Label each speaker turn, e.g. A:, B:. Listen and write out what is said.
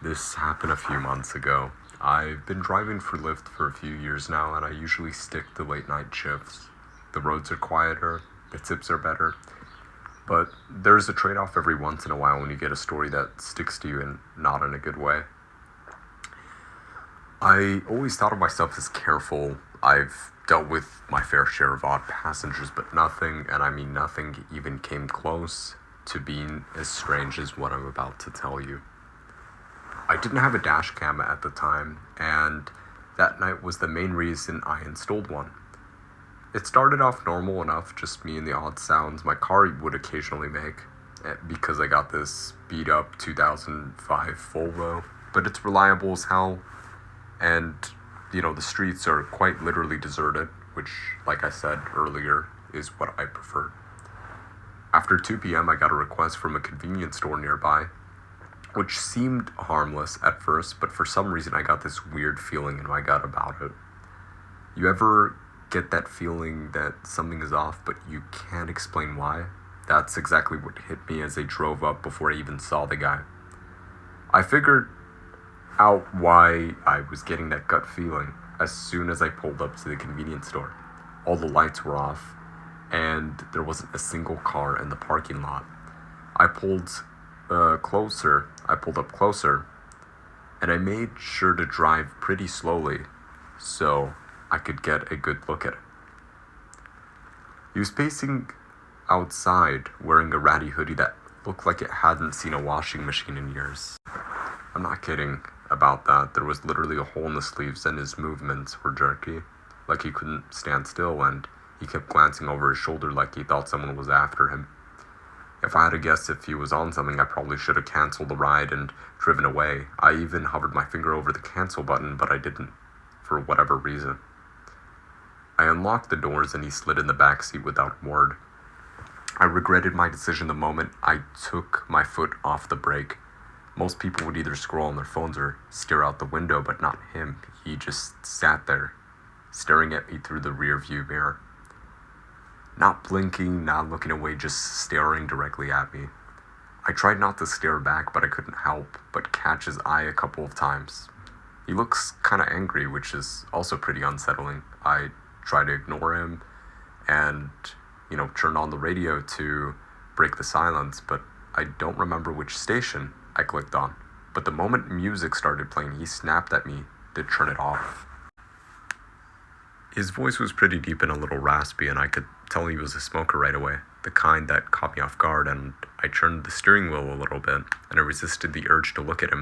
A: This happened a few months ago. I've been driving for Lyft for a few years now, and I usually stick to late night shifts. The roads are quieter, the tips are better, but there's a trade off every once in a while when you get a story that sticks to you and not in a good way. I always thought of myself as careful. I've dealt with my fair share of odd passengers, but nothing, and I mean nothing, even came close to being as strange as what I'm about to tell you. I didn't have a dash cam at the time, and that night was the main reason I installed one. It started off normal enough, just me and the odd sounds my car would occasionally make, because I got this beat up 2005 Volvo, but it's reliable as hell, and the streets are quite literally deserted, which, like I said earlier, is what I prefer. After 2 p.m., I got a request from a convenience store nearby, which seemed harmless at first, but for some reason I got this weird feeling in my gut about it. You ever get that feeling that something is off, but you can't explain why? That's exactly what hit me as they drove up before I even saw the guy. I figured out why I was getting that gut feeling as soon as I pulled up to the convenience store. All the lights were off, and there wasn't a single car in the parking lot. I pulled up closer, and I made sure to drive pretty slowly so I could get a good look at it. He was pacing outside wearing a ratty hoodie that looked like it hadn't seen a washing machine in years. I'm not kidding about that. There was literally a hole in the sleeves, and his movements were jerky, like he couldn't stand still, and he kept glancing over his shoulder like he thought someone was after him. If I had to guess if he was on something, I probably should have canceled the ride and driven away. I even hovered my finger over the cancel button, but I didn't, for whatever reason. I unlocked the doors and he slid in the back seat without a word. I regretted my decision the moment I took my foot off the brake. Most people would either scroll on their phones or stare out the window, but not him. He just sat there, staring at me through the rear view mirror. Not blinking, not looking away, just staring directly at me. I tried not to stare back, but I couldn't help but catch his eye a couple of times. He looks kind of angry, which is also pretty unsettling. I tried to ignore him and, turn on the radio to break the silence, but I don't remember which station I clicked on. But the moment music started playing, he snapped at me to turn it off. His voice was pretty deep and a little raspy, and I could tell he was a smoker right away, the kind that caught me off guard, and I turned the steering wheel a little bit, and I resisted the urge to look at him